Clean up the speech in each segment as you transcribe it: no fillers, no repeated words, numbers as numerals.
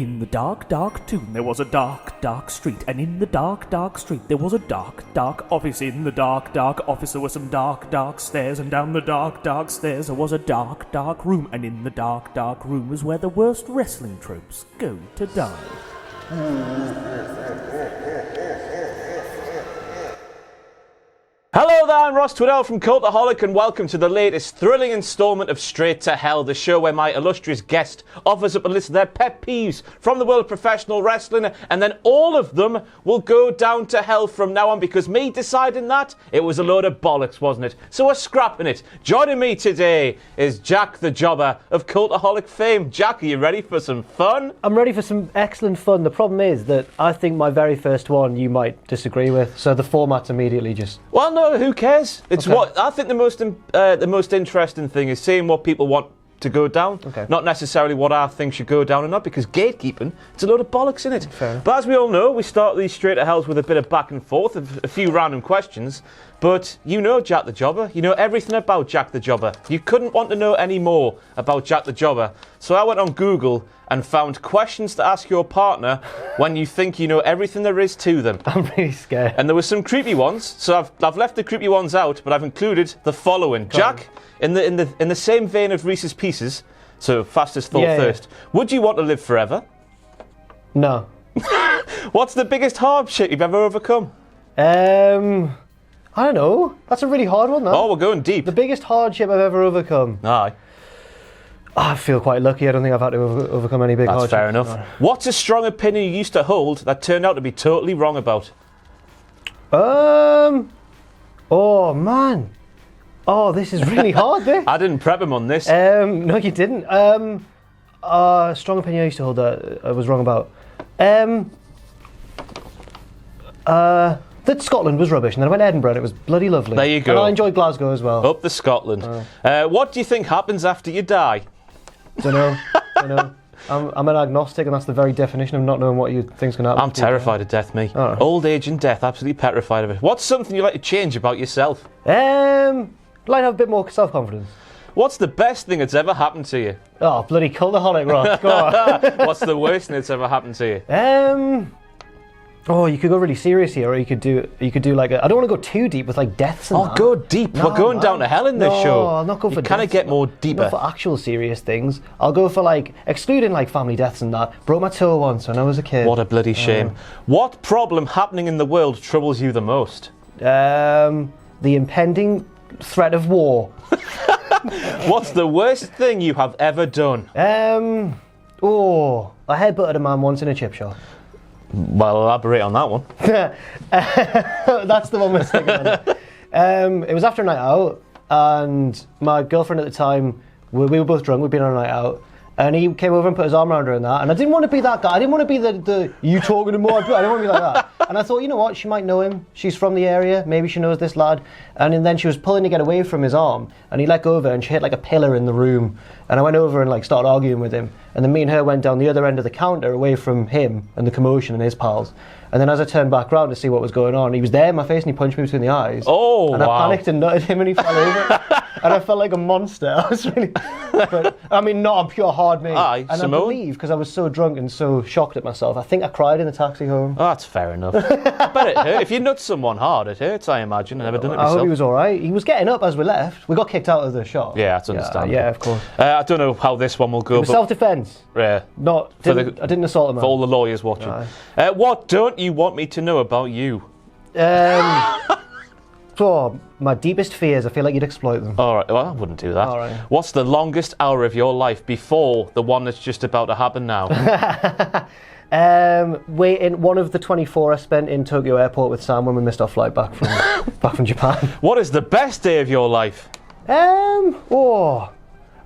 In the dark, dark tomb there was a dark, dark street, and in the dark, dark street there was a dark, dark office. In the dark, dark office there were some dark, dark stairs, and down the dark, dark stairs there was a dark, dark room, and in the dark, dark room was where the worst wrestling tropes go to die. Hello there, I'm Ross Tweddell from Cultaholic, and welcome to the latest thrilling instalment of Straight to Hell, the show where my illustrious guest offers up a list of their pet peeves from the world of professional wrestling, and then all of them will go down to hell from now on, because me deciding that, it was a load of bollocks, wasn't it? So we're scrapping it. Joining me today is Jack the Jobber of Cultaholic fame. Jack, are you ready for some fun? I'm ready for some excellent fun. The problem is that I think my very first one you might disagree with, so the format's immediately just... Well, no, who cares? It's okay. what I think the most interesting thing is seeing what people want to go down, not necessarily what I think should go down or not, because gatekeeping, it's a load of bollocks in it. Fair. But as we all know, we start these Straight to Hells with a bit of back and forth, a few random questions. But you know Jack the Jobber, you know everything about Jack the Jobber. You couldn't want to know any more about Jack the Jobber. So I went on Google and found questions to ask your partner when you think you know everything there is to them. I'm really scared. And there were some creepy ones, so I've left the creepy ones out, but I've included the following. Jack, in the same vein of Reese's Pieces, so fastest thought first. Would you want to live forever? No. What's the biggest hardship you've ever overcome? I don't know. That's a really hard one, though. Oh, we're going deep. The biggest hardship I've ever overcome. Aye. I feel quite lucky. I don't think I've had to overcome any big hardships. That's fair enough. No. What's a strong opinion you used to hold that turned out to be totally wrong about? Oh, man. Oh, this is really hard, this. I didn't prep him on this. No, you didn't. Strong opinion I used to hold that I was wrong about. That Scotland was rubbish, and then I went to Edinburgh and it was bloody lovely. There you go. And I enjoyed Glasgow as well. Up to Scotland. What do you think happens after you die? Don't know. I'm an agnostic, and that's the very definition of not knowing what you think's going to happen. I'm terrified of death, me. Oh. Old age and death, absolutely petrified of it. What's something you'd like to change about yourself? I'd like to have a bit more self-confidence. What's the best thing that's ever happened to you? Oh, bloody Cultaholic, Ross. Go on. What's the worst thing that's ever happened to you? Oh, you could go really serious here, or you could do like I don't want to go too deep with like deaths and that. Go deep. No, we're going down to hell in this show. No, I'll not go for deaths. You kind of get more deeper. Not for actual serious things. I'll go for like excluding like family deaths and that. Broke my toe once when I was a kid. What a bloody shame. What problem happening in the world troubles you the most? The impending threat of war. What's the worst thing you have ever done? I headbutted a man once in a chip shop. Well, elaborate on that one. That's the one mistake. It was after a night out, and my girlfriend at the time, we were both drunk, we'd been on a night out, and he came over and put his arm around her and that, and I didn't want to be that guy. I didn't want to be the you talking to more. I didn't want to be like that. And I thought, you know what, she might know him. She's from the area. Maybe she knows this lad. And then she was pulling to get away from his arm, and he let go of her, and she hit like a pillar in the room. And I went over and like started arguing with him. And then me and her went down the other end of the counter away from him and the commotion and his pals. And then as I turned back round to see what was going on, he was there in my face and he punched me between the eyes. Oh, and I panicked and nutted him and he fell over. And I felt like a monster. I was really... But, I mean, not on pure hard me. Aye, and Simone? I believe, because I was so drunk and so shocked at myself, I think I cried in the taxi home. Oh, that's fair enough. I bet it hurt. If you nut someone hard, it hurts, I imagine. I've never done it myself. I hope he was all right. He was getting up as we left. We got kicked out of the shop. Yeah, that's understandable. Yeah, of course. I don't know how this one will go. It was self-defence. Yeah. I didn't assault him. For all the lawyers watching. What don't you want me to know about you? My deepest fears, I feel like you'd exploit them. All right, well, I wouldn't do that. All right. What's the longest hour of your life before the one that's just about to happen now? Waiting one of the 24 I spent in Tokyo Airport with Sam when we missed our flight back from Japan. What is the best day of your life? I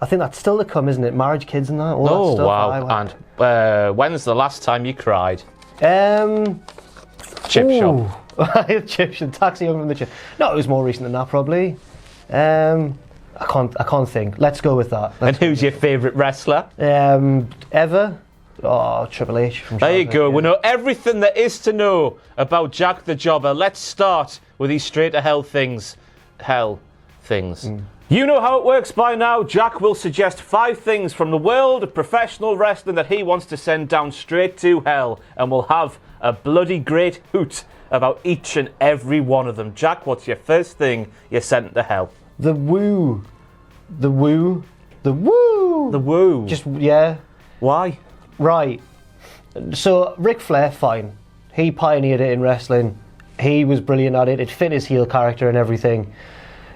think that's still to come, isn't it? Marriage, kids, and that. All that stuff. Wow! And when's the last time you cried? Chip shop. Chip shop. Taxi home from the chip. No, it was more recent than that, probably. I can't think. Let's go with that. And who's your favourite wrestler? Ever? Oh, Triple H from There you go. Yeah. We know everything there is to know about Jack the Jobber. Let's start with these straight to hell things. You know how it works by now. Jack will suggest 5 things from the world of professional wrestling that he wants to send down straight to hell, and we'll have a bloody great hoot about each and every one of them. Jack, what's your first thing you're sent to hell? The woo. The woo. The woo. The woo. Just, yeah. Why? Right. So, Ric Flair, fine. He pioneered it in wrestling. He was brilliant at it. It fit his heel character and everything.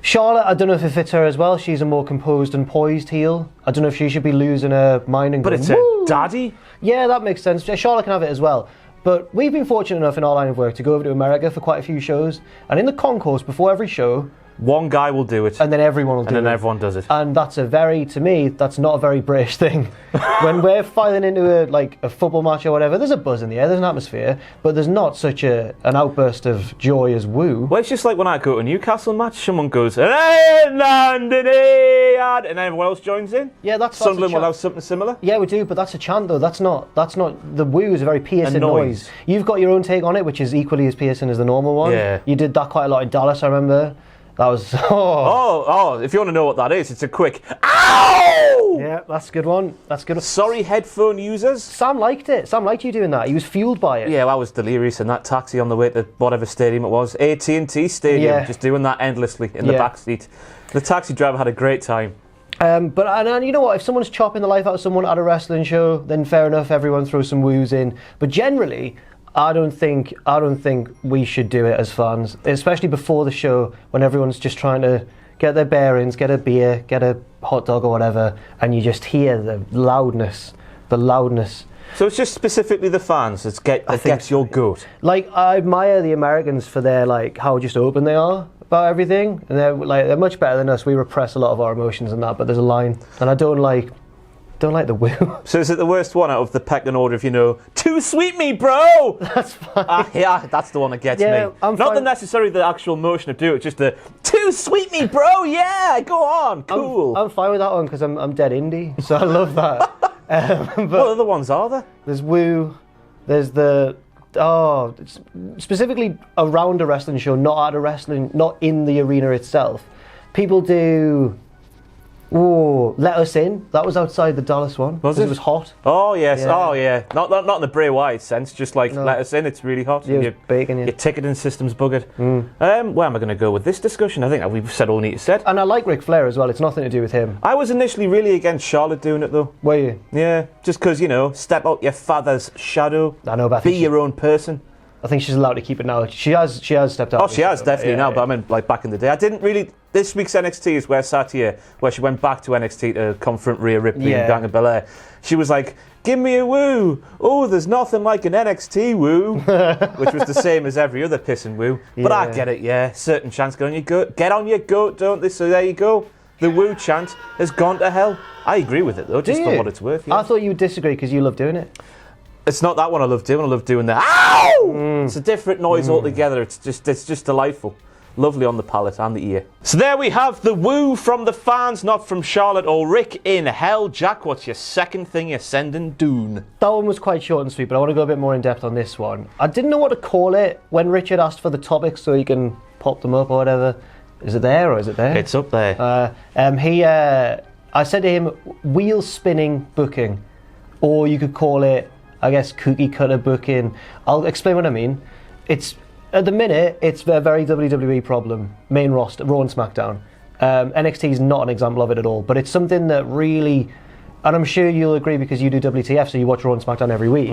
Charlotte, I don't know if it fits her as well. She's a more composed and poised heel. I don't know if she should be losing her mind and But going, it's woo! a daddy. Yeah, that makes sense. Charlotte can have it as well. But we've been fortunate enough in our line of work to go over to America for quite a few shows. And in the concourse, before every show... One guy will do it. And then everyone will do it. And then everyone does it. And that's to me, that's not a very British thing. When we're filing into a football match or whatever, there's a buzz in the air, there's an atmosphere, but there's not such an outburst of joy as woo. Well, it's just like when I go to a Newcastle match, someone goes, "Hey, London, hey," and everyone else joins in. Yeah, that's Sunderland will have something similar. Yeah, we do, but that's a chant though. That's not the woo is a very piercing noise. You've got your own take on it, which is equally as piercing as the normal one. Yeah. You did that quite a lot in Dallas, I remember. That was if you want to know what that is, it's a quick ow! Yeah, that's a good one. That's good. Sorry, headphone users. Sam liked it. Sam liked you doing that. He was fueled by it. Yeah, well, I was delirious in that taxi on the way to whatever stadium it was, AT&T Stadium, just doing that endlessly in the back seat. The taxi driver had a great time. But you know what? If someone's chopping the life out of someone at a wrestling show, then fair enough. Everyone throws some woos in. But generally, I don't think we should do it as fans, especially before the show when everyone's just trying to get their bearings, get a beer, get a hot dog or whatever, and you just hear the loudness. So it's just specifically the fans that gets your goat. Like, I admire the Americans for their how just open they are about everything, and they're much better than us. We repress a lot of our emotions and that, but there's a line, and I don't like the woo. So is it the worst one out of the pecking order if too sweet me, bro? That's fine. Yeah, that's the one that gets me. I'm Not fine. necessarily the actual motion of doing it, just the too sweet me, bro. Yeah, go on, cool. I'm fine with that one because I'm dead indie, so I love that. But what other ones are there? There's woo. There's specifically around a wrestling show, not in the arena itself. People do. Oh, Let Us In. That was outside the Dallas one. Was it? It was hot. Oh yes. Yeah. Oh yeah. Not in the Bray Wyatt sense. Just Let Us In. It's really hot. Yeah, it was baking. Your ticketing system's buggered. Where am I going to go with this discussion? I think we've said all we need to say. And I like Ric Flair as well. It's nothing to do with him. I was initially really against Charlotte doing it though. Were you? Yeah. Just because step out your father's shadow. I know, but be your own person. I think she's allowed to keep it now. She has stepped out. Oh, she has definitely now. But I mean, back in the day, I didn't really. This week's NXT is where Satya, where she went back to NXT to confront Rhea Ripley and Bianca Belair. She was like, "Give me a woo! Oh, there's nothing like an NXT woo," which was the same as every other piss and woo. But I get it. Yeah, certain chants get on your goat, don't they? So there you go. The woo chant has gone to hell. I agree with it though, just for what it's worth. Yeah. I thought you would disagree because you love doing it. It's not that one I love doing. I love doing the ow! It's a different noise altogether. It's just delightful. Lovely on the palate and the ear. So there we have the woo from the fans, not from Charlotte or Rick in hell. Jack, what's your second thing you're sending Dune? That one was quite short and sweet, but I want to go a bit more in depth on this one. I didn't know what to call it when Richard asked for the topics so he can pop them up or whatever. Is it there or is it there? It's up there. I said to him, wheel spinning booking, or you could call it, I guess, cookie cutter booking. I'll explain what I mean. At the minute, it's a very WWE problem, main roster, Raw and SmackDown. NXT is not an example of it at all, but it's something that really, and I'm sure you'll agree because you do WTF, so you watch Raw and SmackDown every week.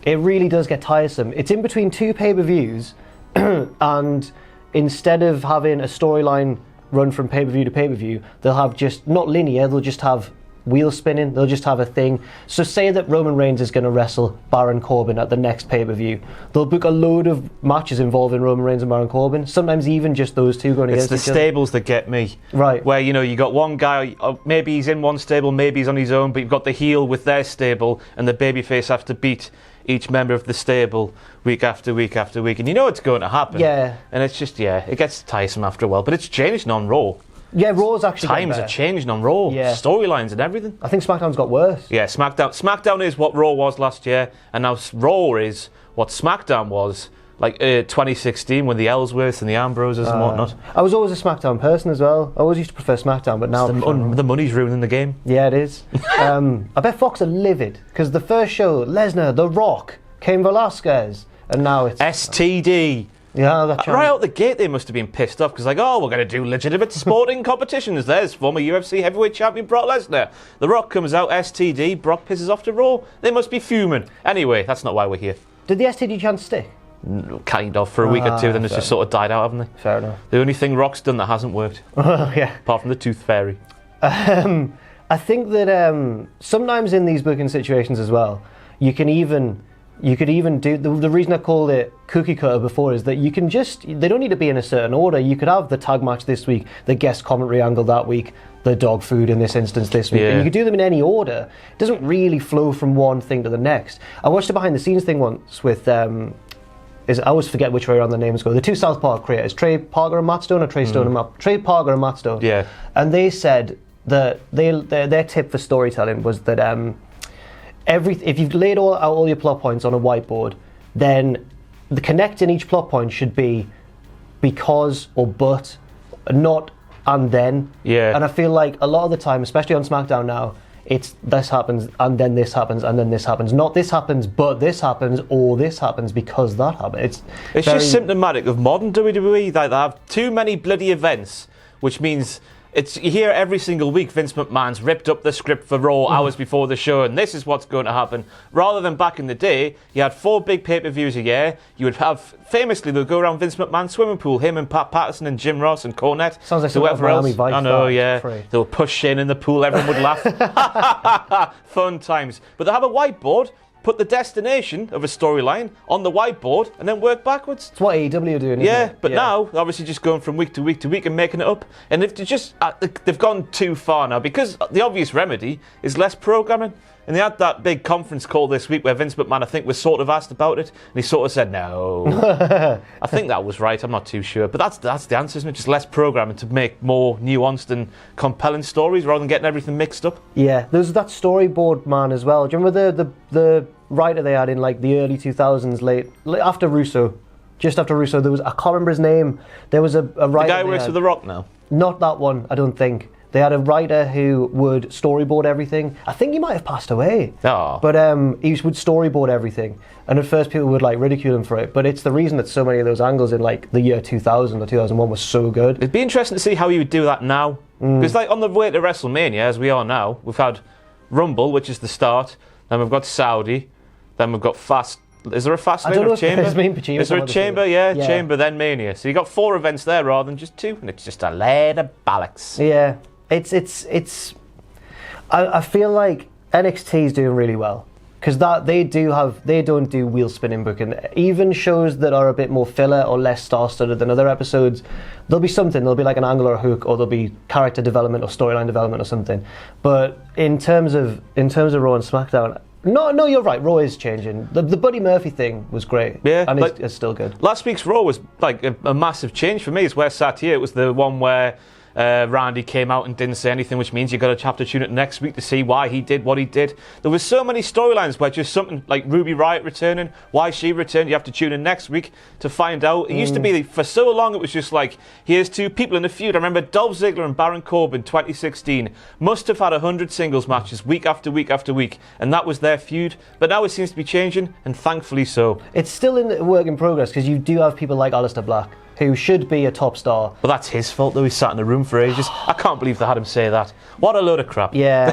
It really does get tiresome. It's in between two pay-per-views, and instead of having a storyline run from pay-per-view to pay-per-view, they'll have just, not linear, they'll just have wheel spinning, they'll just have a thing. So say that Roman Reigns is going to wrestle Baron Corbin at the next pay-per-view. They'll book a load of matches involving Roman Reigns and Baron Corbin, sometimes even just those two going against each other. It's the stables that get me. Right. Where, you got one guy, maybe he's in one stable, maybe he's on his own, but you've got the heel with their stable, and the babyface have to beat each member of the stable week after week after week. And you know it's going to happen. Yeah. And it's just, it gets tiresome after a while. But it's changing on Raw. Yeah, Raw's actually Times are changing on Raw. Yeah. Storylines and everything. I think SmackDown's got worse. Yeah, SmackDown is what Raw was last year, and now Raw is what SmackDown was like 2016 when the Ellsworths and the Ambroses and whatnot. I was always a SmackDown person as well. I always used to prefer SmackDown, but now The money's ruining the game. Yeah, it is. I bet Fox are livid because the first show, Lesnar, The Rock, Cain Velasquez, and now it's STD. Yeah, that's Right out the gate, they must have been pissed off because, like, oh, we're going to do legitimate sporting competitions. There's former UFC heavyweight champion Brock Lesnar. The Rock comes out, STD, Brock pisses off to Raw. They must be fuming. Anyway, that's not why we're here. Did the STD chant stick? Kind of, for a week or two, then it's just sort of died out, haven't they? Fair enough. The only thing Rock's done that hasn't worked, Yeah. apart from the Tooth Fairy. I think that sometimes in these booking situations as well, you could even do the reason I called it cookie cutter before is that you can they don't need to be in a certain order. You could have the tag match this week, the guest commentary angle that week, the dog food in this instance this week, and you could do them in any order. It doesn't really flow from one thing to the next. I watched a behind the scenes thing once with I always forget which way around the names go. The two Southpaw creators, Trey Parker and Matt Stone, or Trey Parker and Matt Stone. Yeah. And they said that their tip for storytelling was that if you've laid out all your plot points on a whiteboard, then the connecting each plot point should be because or but, not and then. Yeah. And I feel like a lot of the time, especially on SmackDown now, it's this happens and then this happens and then this happens. Not this happens but this happens or this happens because that happened. It's just symptomatic of modern WWE that they have too many bloody events, which means you hear every single week Vince McMahon's ripped up the script for Raw hours before the show and this is what's going to happen. Rather than back in the day, you had 4 big pay-per-views a year. You would have, famously, they'll go around Vince McMahon's swimming pool, him and Pat Patterson and Jim Ross and Cornette. Sounds like whoever else. I know, yeah. They'll push Shane in the pool, everyone would laugh. Fun times. But they have a whiteboard, put the destination of a storyline on the whiteboard and then work backwards. It's what AEW are doing, isn't it? But now, obviously just going from week to week to week and making it up. And if they've gone too far now, because the obvious remedy is less programming. And they had that big conference call this week where Vince McMahon, I think, was sort of asked about it. And he sort of said, no. I think that was right. I'm not too sure. But that's the answer, isn't it? Just less programming to make more nuanced and compelling stories rather than getting everything mixed up. Yeah, there's that storyboard man as well. Do you remember the writer they had in like the early 2000s, after Russo? Just after Russo, there was, I can't remember his name. There was a writer. The guy who works with The Rock now? Not that one, I don't think. They had a writer who would storyboard everything. I think he might have passed away. Oh. But he would storyboard everything. And at first people would like ridicule him for it. But it's the reason that so many of those angles in like the year 2000 or 2001 was so good. It'd be interesting to see how you would do that now. Because like on the way to WrestleMania, as we are now, we've had Rumble, which is the start. Then we've got Saudi. Then we've got Fast. Is there a Fast Lane or Chamber? Is there a Chamber? Yeah, Chamber, then Mania. So you got 4 events there rather than just 2. And it's just a load of bollocks. Yeah. I feel like NXT is doing really well because they don't do wheel spinning booking. Even shows that are a bit more filler or less star-studded than other episodes, there'll be something. There'll be like an angle or a hook, or there'll be character development or storyline development or something. But in terms of Raw and SmackDown, no, you're right. Raw is changing. The Buddy Murphy thing was great, and it's still good. Last week's Raw was like a massive change for me. It's where I sat here. It was the one where Randy came out and didn't say anything, which means you've got to have to tune it next week to see why he did what he did. There was so many storylines where just something like Ruby Riott returning, why she returned, you have to tune in next week to find out. It used to be, for so long, it was just like, here's 2 people in a feud. I remember Dolph Ziggler and Baron Corbin 2016 must have had 100 singles matches week after week after week, and that was their feud. But now it seems to be changing, and thankfully so. It's still in work in progress because you do have people like Aleister Black, who should be a top star. Well, that's his fault, though. He sat in the room for ages. I can't believe they had him say that. What a load of crap. Yeah.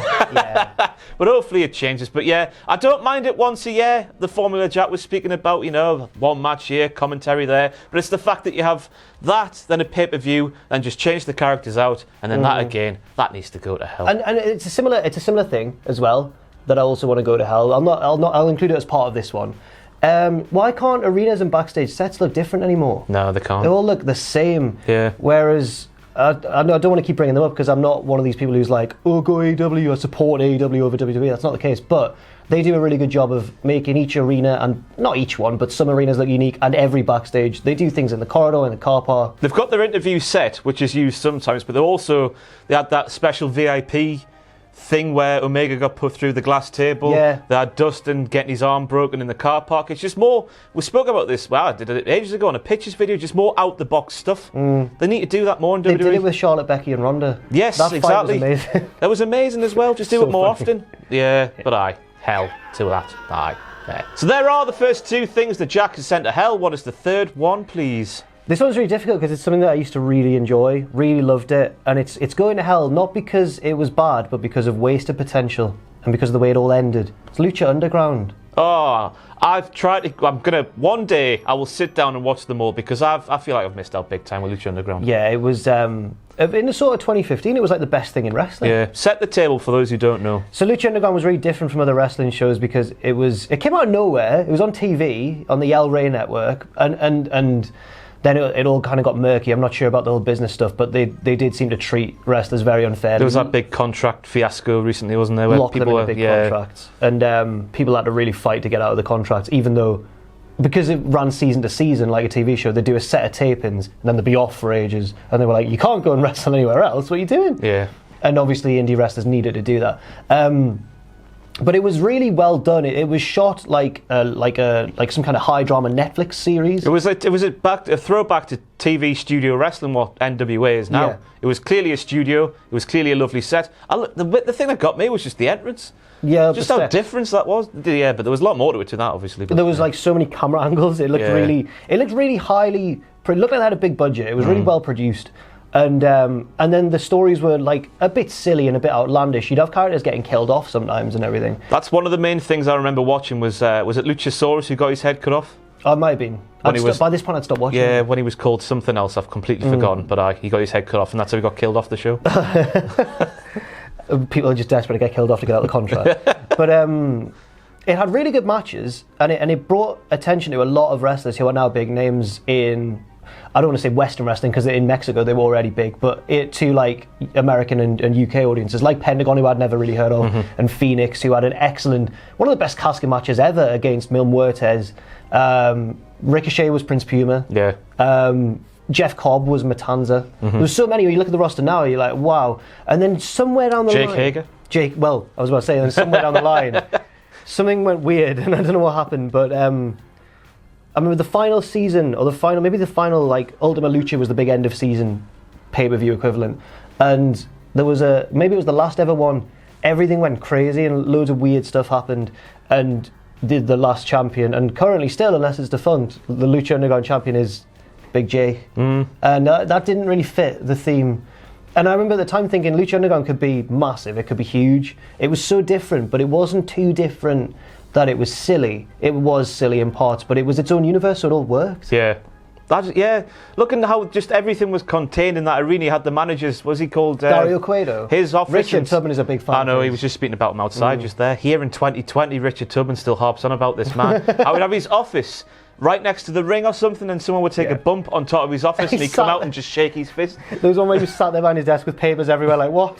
But hopefully it changes. But yeah, I don't mind it once a year. The formula Jack was speaking about, 1 match here, commentary there. But it's the fact that you have that, then a pay-per-view, and just change the characters out, and then that again, that needs to go to hell. And it's a similar thing as well that I also want to go to hell. I'll include it as part of this one. Why can't arenas and backstage sets look different anymore? No, they can't. They all look the same. Yeah. Whereas, I don't want to keep bringing them up because I'm not one of these people who's like, oh, go AEW, I support AEW over WWE. That's not the case. But they do a really good job of making each arena, and not each one, but some arenas look unique, and every backstage. They do things in the corridor, in the car park. They've got their interview set, which is used sometimes, but they had that special VIP thing where Omega got put through the glass table. Yeah. They had Dustin getting his arm broken in the car park. It's just more, we spoke about this, well, I did it ages ago on a pictures video, just more out-the-box stuff. They need to do that more in WWE. They did it with Charlotte, Becky and Ronda. Yes, that exactly. Fight was amazing. That was amazing as well. Just do So it more funny. often. Yeah, but hell to that. Yeah. So there are the first two things that Jack has sent to hell. What is the third one, please? This one's really difficult because it's something that I used to really enjoy, really loved it, and it's going to hell not because it was bad, but because of wasted potential and because of the way it all ended. It's Lucha Underground. Oh, I've tried to. One day I will sit down and watch them all because I feel like I've missed out big time with Lucha Underground. Yeah, it was in the sort of 2015. It was like the best thing in wrestling. Yeah, set the table for those who don't know. So Lucha Underground was really different from other wrestling shows because it came out of nowhere. It was on TV on the El Rey network, and then it all kind of got murky. I'm not sure about the whole business stuff, but they did seem to treat wrestlers very unfairly. There was that big contract fiasco recently, wasn't there? Where Lock them in big contracts, and people had to really fight to get out of the contracts, even though. Because it ran season to season like a TV show, they'd do a set of tapings and then they'd be off for ages. And they were like, you can't go and wrestle anywhere else, what are you doing? Yeah. And obviously indie wrestlers needed to do that. But it was really well done. It was shot like some kind of high drama Netflix series. It was a throwback to TV studio wrestling, what NWA is now. Yeah. It was clearly a studio. It was clearly a lovely set. The thing that got me was just the entrance. Yeah, just how different that was. Yeah, but there was a lot more to it to that, obviously. But there was like so many camera angles. It looked really highly. It looked like they had a big budget. It was really well produced. And then the stories were like a bit silly and a bit outlandish. You'd have characters getting killed off sometimes and everything. That's one of the main things I remember watching was it Luchasaurus who got his head cut off? Oh, it might have been. By this point I'd stopped watching. Yeah, when he was called something else I've completely forgotten, but he got his head cut off and that's how he got killed off the show. People are just desperate to get killed off to get out of the contract. But it had really good matches and it brought attention to a lot of wrestlers who are now big names in... I don't want to say Western wrestling because in Mexico they were already big, but to like American and UK audiences, like Pentagon, who I'd never really heard of, and Phoenix, who had an excellent, one of the best casket matches ever against Mil Muertes. Ricochet was Prince Puma. Yeah. Jeff Cobb was Matanza. There was so many. When you look at the roster now, you're like, wow. And then somewhere down the line, Jake Hager. Well, I was about to say, then somewhere down the line, something went weird, and I don't know what happened, but. I remember the final season, or the final like Ultima Lucha was the big end of season pay-per-view equivalent, and there was maybe it was the last ever one. Everything went crazy and loads of weird stuff happened, and the last champion, and currently still, unless it's defunct, the Lucha Underground champion is Big J, and that didn't really fit the theme. And I remember at the time thinking Lucha Underground could be massive, it could be huge. It was so different, but it wasn't too different that it was silly. It was silly in parts, but it was its own universe, so it all worked. Yeah. Looking how just everything was contained in that arena. You had the managers, was he called? Dario Cueto. His office. Richard Tubman is a big fan. I know, he was just speaking about him outside just there. Here in 2020, Richard Tubman still harps on about this man. I would have his office right next to the ring or something, and someone would take a bump on top of his office and he'd come out and just shake his fist. There was one where he was sat there behind his desk with papers everywhere, like, what?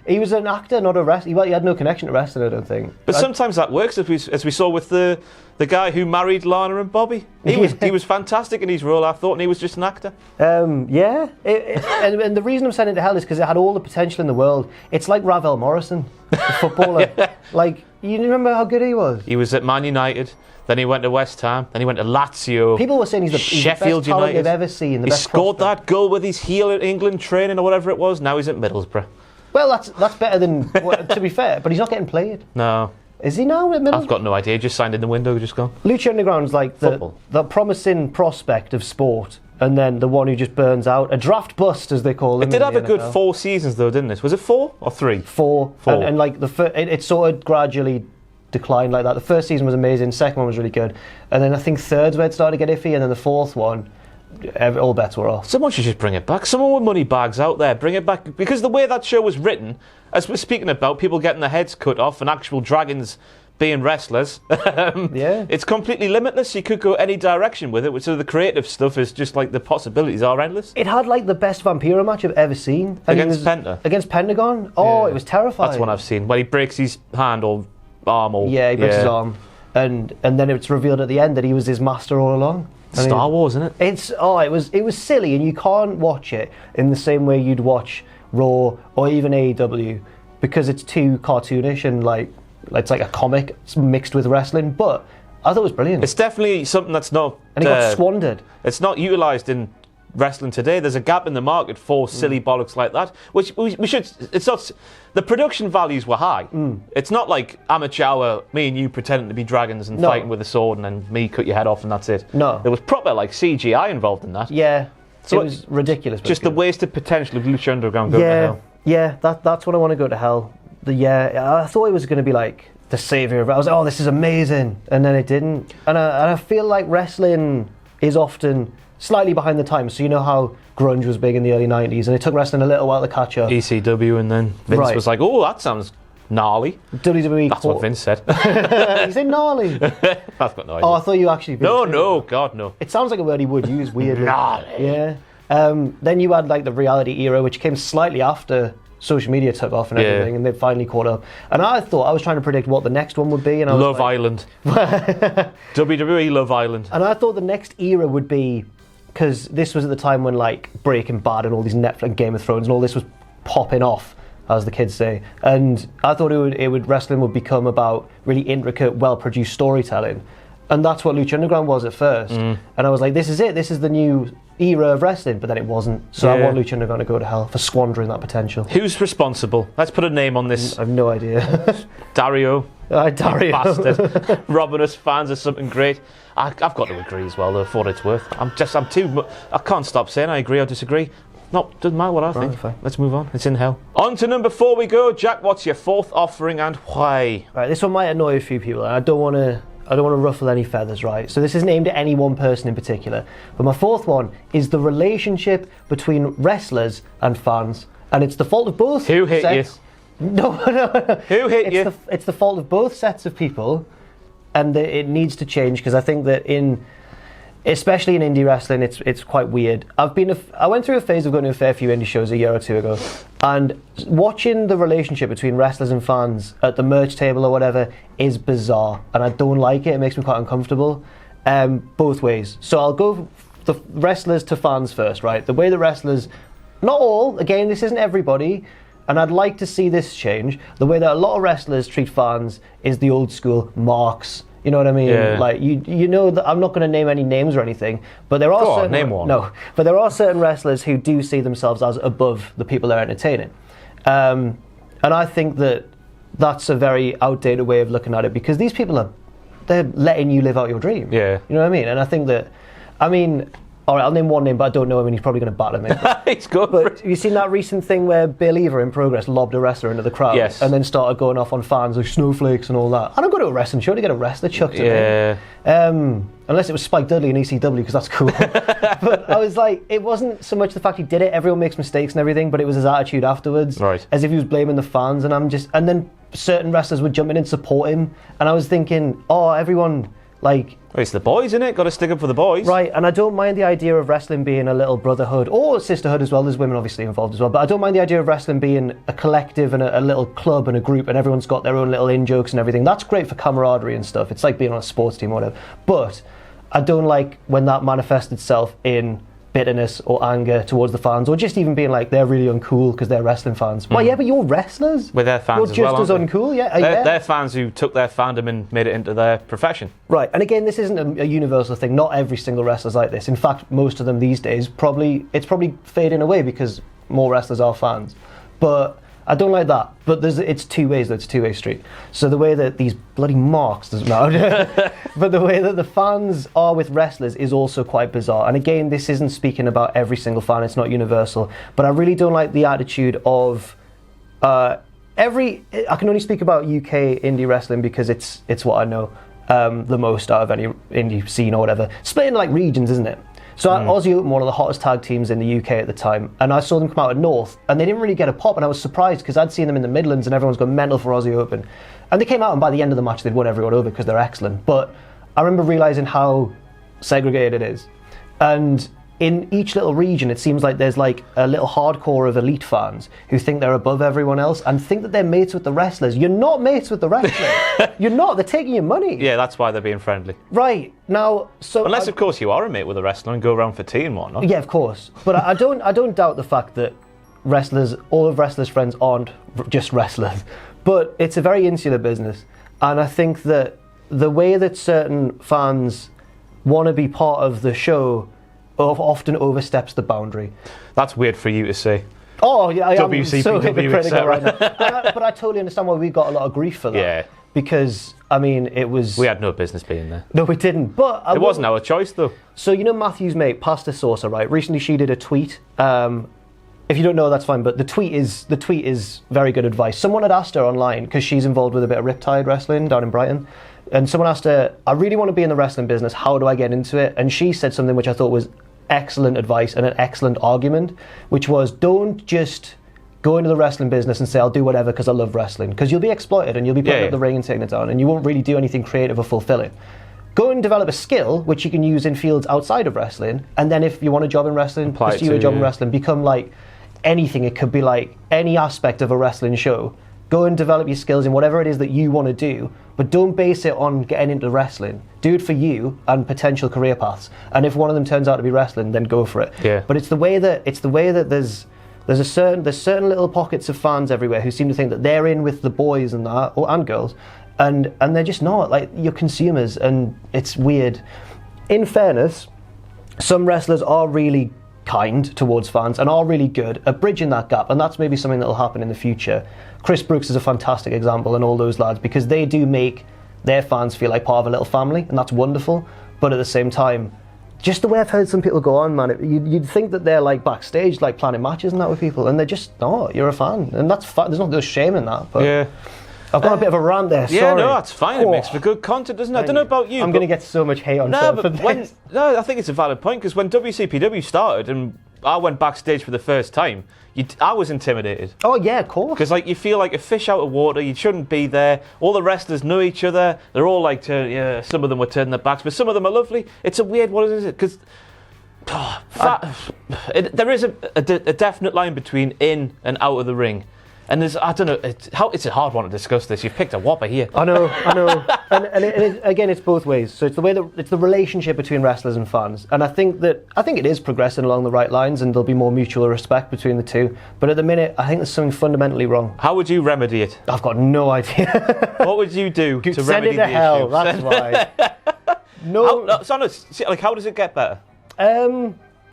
He was an actor, not a wrestler. He had no connection to wrestling, I don't think. But sometimes that works, as we saw with the guy who married Lana and Bobby. He was fantastic in his role, I thought, and he was just an actor. And the reason I'm sending it to hell is because it had all the potential in the world. It's like Ravel Morrison, the footballer. Like, you remember how good he was? He was at Man United. Then he went to West Ham. Then he went to Lazio. People were saying he's the Sheffield best talent United. they've ever seen. He scored that goal with his heel at England training or whatever it was. Now he's at Middlesbrough. Well, that's better than, to be fair, but he's not getting played. No. Is he now at Middlesbrough? I've got no idea. Just signed in the window, just gone. Lucha Underground's like the promising prospect of sport, and then the one who just burns out. A draft bust, as they call them. It did have a good 4 seasons, though, didn't it? Was it 4 or 3? 4. And like it sort of gradually declined like that. The first season was amazing. Second one was really good, and then I think third's where it started to get iffy, and then the fourth one, all bets were off. Someone should just bring it back. Someone with money bags out there, bring it back, because the way that show was written, as we're speaking about people getting their heads cut off and actual dragons being wrestlers, it's completely limitless. You could go any direction with it. So the creative stuff is just like the possibilities are endless. It had like the best Vampiro match I've ever seen. Against Penta? Against Pentagon. Oh, it was terrifying. That's one I've seen, where he breaks his hand or arm or... Yeah, he breaks his arm. And then it's revealed at the end that he was his master all along. Star Wars, isn't it? It was silly, and you can't watch it in the same way you'd watch Raw or even AEW because it's too cartoonish and like it's like a comic mixed with wrestling. But I thought it was brilliant. It's definitely something that's not... And it got squandered. It's not utilised in wrestling today. There's a gap in the market for silly bollocks like that, which we should... It's not... The production values were high. It's not like amateur hour, me and you pretending to be dragons and fighting with a sword and then me cut your head off and that's it. No. There was proper like CGI involved in that. Yeah. So it was ridiculous. Just the wasted potential of Lucha Underground going to hell. Yeah, that's what I want to go to hell. I thought it was going to be like the saviour of it. I was like, oh, this is amazing. And then it didn't. And I feel like wrestling is often slightly behind the times. So you know how grunge was big in the early 90s and it took wrestling a little while to catch up. ECW, and then Vince was like, oh, that sounds gnarly. WWE. That's what Vince said. He said gnarly. I've got no idea. Oh, I thought you actually... No, God, no. It sounds like a word he would use weirdly. Gnarly. Yeah. Then you had like the reality era, which came slightly after social media took off and everything, and they finally caught up. And I thought I was trying to predict what the next one would be, and I was Love Island. WWE Love Island. And I thought the next era would be, because this was at the time when like Breaking Bad and all these Netflix, Game of Thrones and all this was popping off, as the kids say. And I thought wrestling would become about really intricate, well-produced storytelling. And that's what Lucha Underground was at first. And I was like, this is it. This is the new era of wrestling. But then it wasn't. So I want Lucha Underground to go to hell for squandering that potential. Who's responsible? Let's put a name on this. I have no idea. Dario. Dario. Bastard. Robbing us fans of something great. I've got to agree as well, though, for what it's worth. I can't stop saying I agree or disagree. No, doesn't matter what I think. Fine. Let's move on. It's in hell. On to number 4 we go. Jack, what's your 4th offering and why? Right, this one might annoy a few people, and I don't want to ruffle any feathers, right? So this isn't aimed at any one person in particular. But my 4th one is the relationship between wrestlers and fans. And it's the fault of both Who hit sets. you? No. Who hit you? It's the fault of both sets of people, and it needs to change, because I think that especially in indie wrestling, it's quite weird. I went through a phase of going to a fair few indie shows a year or two ago, and watching the relationship between wrestlers and fans at the merch table or whatever is bizarre, and I don't like it. It makes me quite uncomfortable, both ways. So I'll go the wrestlers to fans first, right? The way the wrestlers, not all, again, this isn't everybody, and I'd like to see this change. The way that a lot of wrestlers treat fans is the old school marks. You know what I mean? Yeah. Like you know that I'm not going to name any names or anything, but there are certain name one. No, but there are certain wrestlers who do see themselves as above the people they're entertaining, and I think that that's a very outdated way of looking at it, because these people they're letting you live out your dream. Yeah. You know what I mean? And I think that, all right, I'll name one name, but I don't know him, and he's probably going to batter me. It's good. But you seen that recent thing where Bill Eaver in Progress lobbed a wrestler into the crowd, yes, and then started going off on fans like snowflakes and all that? I don't go to a wrestling show to get a wrestler chucked at me. Unless it was Spike Dudley in ECW, because that's cool. But I was like, it wasn't so much the fact he did it. Everyone makes mistakes and everything, but it was his attitude afterwards, right? As if he was blaming the fans, and then certain wrestlers would jump in and support him, and I was thinking, oh, everyone. Like, well, it's the boys, innit? Got to stick up for the boys. Right, and I don't mind the idea of wrestling being a little brotherhood, or sisterhood as well. There's women obviously involved as well, but I don't mind the idea of wrestling being a collective and a little club and a group, and everyone's got their own little in-jokes and everything. That's great for camaraderie and stuff. It's like being on a sports team or whatever. But I don't like when that manifests itself in bitterness or anger towards the fans, or just even being like, they're really uncool because they're wrestling fans. Well, yeah, but you're wrestlers. With their fans you're as well, just as uncool, yeah. They're fans who took their fandom and made it into their profession. Right, and again, this isn't a universal thing. Not every single wrestler's like this. In fact, most of them these days, it's probably fading away because more wrestlers are fans. But I don't like that. But it's two ways, though. It's a two-way street. So the way that these bloody marks, doesn't matter, but the way that the fans are with wrestlers is also quite bizarre. And again, this isn't speaking about every single fan. It's not universal. But I really don't like the attitude of I can only speak about UK indie wrestling because it's what I know the most out of any indie scene or whatever. Split into like regions, isn't it? So Aussie Open, one of the hottest tag teams in the UK at the time, and I saw them come out of North, and they didn't really get a pop, and I was surprised because I'd seen them in the Midlands, and everyone's gone mental for Aussie Open. And they came out, and by the end of the match, they'd won everyone over because they're excellent. But I remember realising how segregated it is. And in each little region, it seems like there's like a little hardcore of elite fans who think they're above everyone else and think that they're mates with the wrestlers. You're not mates with the wrestlers. You're not. They're taking your money. Yeah, that's why they're being friendly. Right. Now, so... Unless, of course, you are a mate with a wrestler and go around for tea and whatnot. Yeah, of course. But I don't doubt the fact that wrestlers, all of wrestlers' friends aren't just wrestlers, but it's a very insular business, and I think that the way that certain fans want to be part of the show often oversteps the boundary. That's weird for you to say. Oh yeah, I'm so WCPW, hypocritical right now. But I totally understand why we got a lot of grief for that. Yeah. Because, I mean, it was... We had no business being there. No, we didn't. But it wasn't our choice, though. So, you know Matthew's mate, Pasta Saucer, right? Recently she did a tweet. If you don't know, that's fine. But the tweet is very good advice. Someone had asked her online, because she's involved with a bit of Riptide wrestling down in Brighton. And someone asked her, I really want to be in the wrestling business. How do I get into it? And she said something which I thought was excellent advice and an excellent argument, which was, don't just go into the wrestling business and say, I'll do whatever because I love wrestling. Because you'll be exploited and you'll be putting up the ring and taking it down, and you won't really do anything creative or fulfilling. Go and develop a skill which you can use in fields outside of wrestling, and then if you want a job in wrestling, pursue a job in wrestling, become like anything. It could be like any aspect of a wrestling show. Go and develop your skills in whatever it is that you want to do, but don't base it on getting into wrestling. Do it for you and potential career paths. And if one of them turns out to be wrestling, then go for it. Yeah. But it's the way that there's certain little pockets of fans everywhere who seem to think that they're in with the boys and that, and girls, and they're just not. Like, you're consumers, and it's weird. In fairness, some wrestlers are really kind towards fans and are really good at bridging that gap, and that's maybe something that will happen in the future. Chris Brooks is a fantastic example, and all those lads, because they do make their fans feel like part of a little family, and that's wonderful. But at the same time, just the way I've heard some people go on, man, you'd think that they're like backstage, like planning matches and that with people, and they're just not. You're a fan, and that's there's no shame in that. But yeah, I've got a bit of a rant there. Yeah, sorry. no, that's fine. It makes for good content, doesn't it? I don't know about you. I'm going to get so much hate on for this. No, I think it's a valid point, because when WCPW started and I went backstage for the first time, I was intimidated. Oh yeah, of course. Because like you feel like a fish out of water. You shouldn't be there. All the wrestlers know each other. They're all like, some of them were turning their backs, but some of them are lovely. It's a weird one, isn't it? Because there is a definite line between in and out of the ring. And there's, I don't know, it's a hard one to discuss this. You've picked a whopper here. I know. and again, it's both ways. So it's the way that it's the relationship between wrestlers and fans. And I think it is progressing along the right lines, and there'll be more mutual respect between the two. But at the minute, I think there's something fundamentally wrong. How would you remedy it? I've got no idea. What would you do to remedy the issue? Send it to hell. That's why. How does it get better?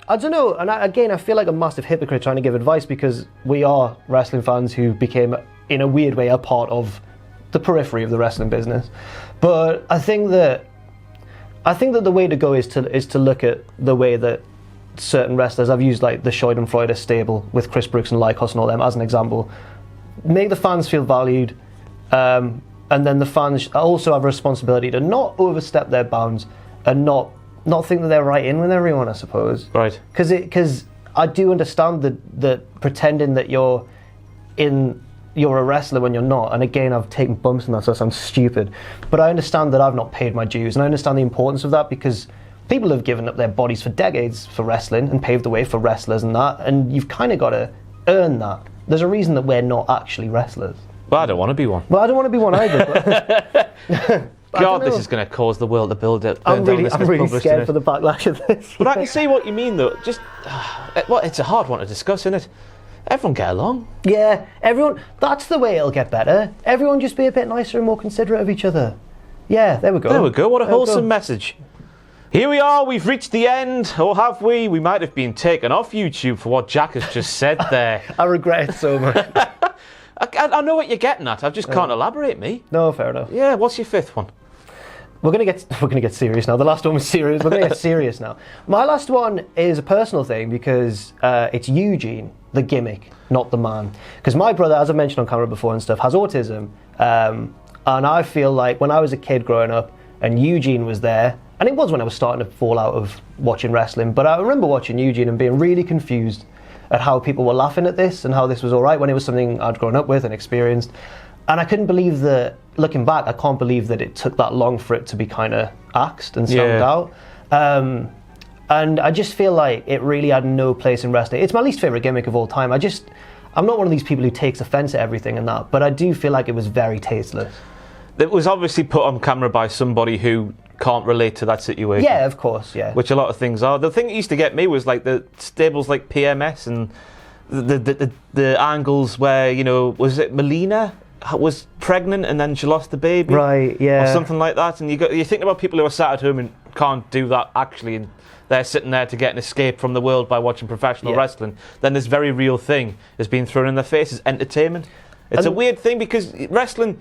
I don't know, and I feel like a massive hypocrite trying to give advice, because we are wrestling fans who became, in a weird way, a part of the periphery of the wrestling business. But I think that the way to go is to look at the way that certain wrestlers, I've used like the Schadenfreude stable with Chris Brooks and Lycos and all them as an example, make the fans feel valued, and then the fans also have a responsibility to not overstep their bounds and not think that they're right in with everyone, I suppose. Right. Because I do understand that pretending that you're a wrestler when you're not, and again, I've taken bumps in that, so I sound stupid, but I understand that I've not paid my dues, and I understand the importance of that, because people have given up their bodies for decades for wrestling and paved the way for wrestlers and that, and you've kind of got to earn that. There's a reason that we're not actually wrestlers. Well, I don't want to be one. Well, I don't want to be one either. But God, this is going to cause the world to build it. I'm really scared for the backlash of this. But I can see what you mean, though. Just, it's a hard one to discuss, isn't it? Everyone get along. Yeah, everyone. That's the way it'll get better. Everyone just be a bit nicer and more considerate of each other. Yeah, there we go. There we go. What a wholesome message. Here we are. We've reached the end, or have we? We might have been taken off YouTube for what Jack has just said there. I regret it so much. I know what you're getting at. I just can't elaborate, me. No, fair enough. Yeah. What's your fifth one? We're gonna get serious now. The last one was serious. We're gonna get serious now. My last one is a personal thing, because it's Eugene, the gimmick, not the man. Because my brother, as I mentioned on camera before and stuff, has autism, and I feel like when I was a kid growing up, and Eugene was there, and it was when I was starting to fall out of watching wrestling. But I remember watching Eugene and being really confused at how people were laughing at this and how this was all right when it was something I'd grown up with and experienced. And I couldn't believe that, looking back, I can't believe that it took that long for it to be kind of axed and stamped out. And I just feel like it really had no place in wrestling. It's my least favourite gimmick of all time. I'm not one of these people who takes offence at everything and that, but I do feel like it was very tasteless. It was obviously put on camera by somebody who can't relate to that situation. Yeah, of course, yeah. Which a lot of things are. The thing that used to get me was like the stables like PMS and the angles where, you know, was it Melina was pregnant and then she lost the baby, right? Yeah, or something like that. And you think about people who are sat at home and can't do that actually, and they're sitting there to get an escape from the world by watching professional wrestling. Then this very real thing is being thrown in their faces, entertainment. It's a weird thing because wrestling,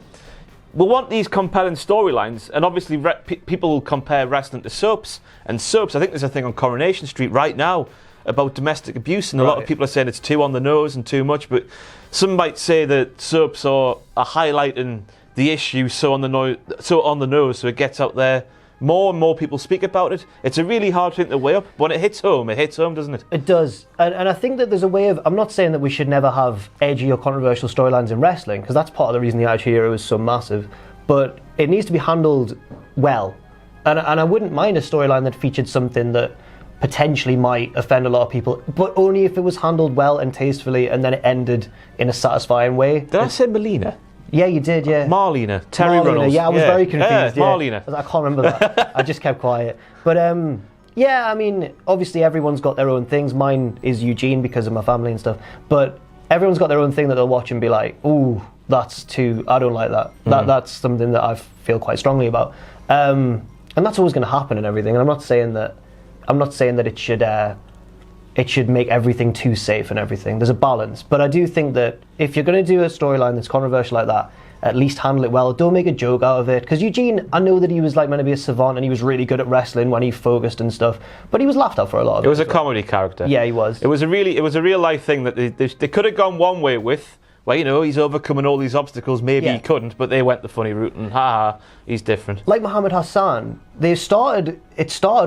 we want these compelling storylines, and obviously people compare wrestling to soaps. And soaps, I think there's a thing on Coronation Street right now about domestic abuse, and a lot of people are saying it's too on the nose and too much, but some might say that soaps are highlighting the issue so on the nose, so it gets out there. More and more people speak about it. It's a really hard thing to weigh up. When it hits home, doesn't it? It does. And I think that there's a way of... I'm not saying that we should never have edgy or controversial storylines in wrestling, because that's part of the reason the Attitude Era is so massive. But it needs to be handled well. And I wouldn't mind a storyline that featured something that potentially might offend a lot of people, but only if it was handled well and tastefully, and then it ended in a satisfying way. Did I say Melina? Yeah, you did, yeah. Terry Runnels. Yeah, I was very confused. Yeah, Marlena. I can't remember that. I just kept quiet. But yeah, I mean, obviously everyone's got their own things. Mine is Eugene because of my family and stuff. But everyone's got their own thing that they'll watch and be like, ooh, that's too... I don't like that. That's something that I feel quite strongly about. And that's always going to happen and everything. And I'm not saying that it should make everything too safe and everything. There's a balance. But I do think that if you're going to do a storyline that's controversial like that, at least handle it well. Don't make a joke out of it. Because Eugene, I know that he was like meant to be a savant and he was really good at wrestling when he focused and stuff, but he was laughed at for a lot of it. It was a comedy character. Yeah, he was. It was a real life thing that they could have gone one way with. Well, you know, he's overcoming all these obstacles. Maybe he couldn't, but they went the funny route, and he's different. Like Muhammad Hassan, it started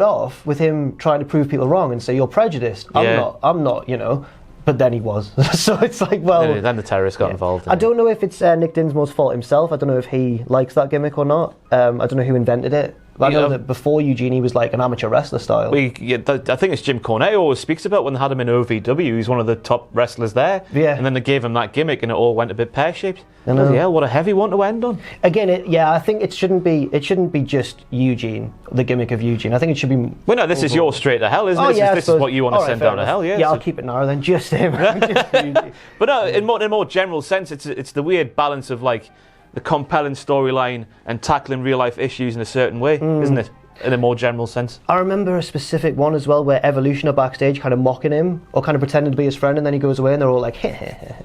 off with him trying to prove people wrong and say, you're prejudiced. I'm not, you know. But then he was. So it's like, well... Then the terrorists got involved. I don't know if it's Nick Dinsmore's fault himself. I don't know if he likes that gimmick or not. I don't know who invented it. I know that before Eugene, he was like an amateur wrestler style. I think it's Jim Cornette who always speaks about when they had him in OVW. He's one of the top wrestlers there. Yeah. And then they gave him that gimmick and it all went a bit pear-shaped. Bloody hell, what a heavy one to end on. Again, I think it shouldn't be just Eugene, the gimmick of Eugene. I think it should be... Well, no, this is your straight to hell, isn't it? This is what you want to send down to hell, yeah? Yeah, I'll keep it narrow then, just him. But no, in a more general sense, it's the weird balance of like the compelling storyline and tackling real life issues in a certain way, isn't it? In a more general sense. I remember a specific one as well where Evolution are backstage kind of mocking him or kind of pretending to be his friend, and then he goes away and they're all like, heh heh heh.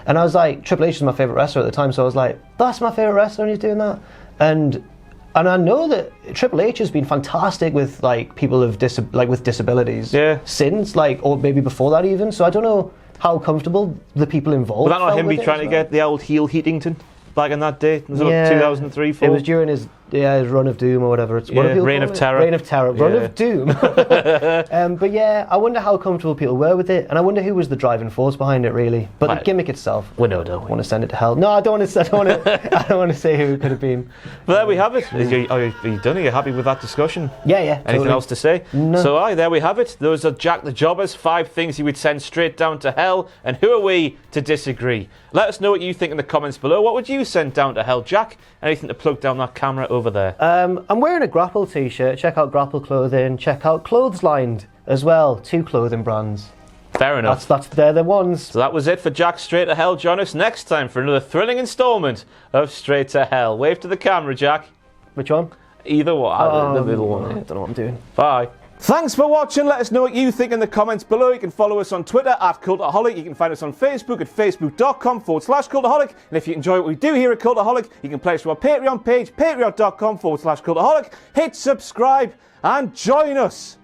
And I was like, Triple H is my favourite wrestler at the time, so I was like, that's my favourite wrestler and he's doing that. And I know that Triple H has been fantastic with like people with disabilities since, like, or maybe before that even. So I don't know how comfortable the people involved. Was that not him trying to get the old heel Heatington back in that day? Was it 2003, 2004? It was during his Run of Doom or whatever. It's Reign of Terror. Reign of Terror. Run of Doom. But yeah, I wonder how comfortable people were with it, and I wonder who was the driving force behind it, really. But the gimmick itself, we know, don't we? I want to send it to hell. No, I don't want to. I don't want to say who it could have been. But there we have it. Are you done? Are you happy with that discussion? Yeah. Anything else to say? No. So there we have it. Those are Jack the Jobber's 5 things he would send straight down to hell, and who are we to disagree? Let us know what you think in the comments below. What would you send down to hell, Jack? Anything to plug down that camera over there? I'm wearing a Grapple t-shirt. Check out Grapple Clothing. Check out Clotheslined as well. 2 clothing brands. Fair enough. They're the ones. So that was it for Jack Straight to Hell. Join us next time for another thrilling instalment of Straight to Hell. Wave to the camera, Jack. Which one? Either one. The middle one. I don't know what I'm doing. Bye. Thanks for watching. Let us know what you think in the comments below. You can follow us on Twitter at Cultaholic. You can find us on Facebook at facebook.com/Cultaholic. And if you enjoy what we do here at Cultaholic, you can play us to our Patreon page, patreon.com/Cultaholic. Hit subscribe and join us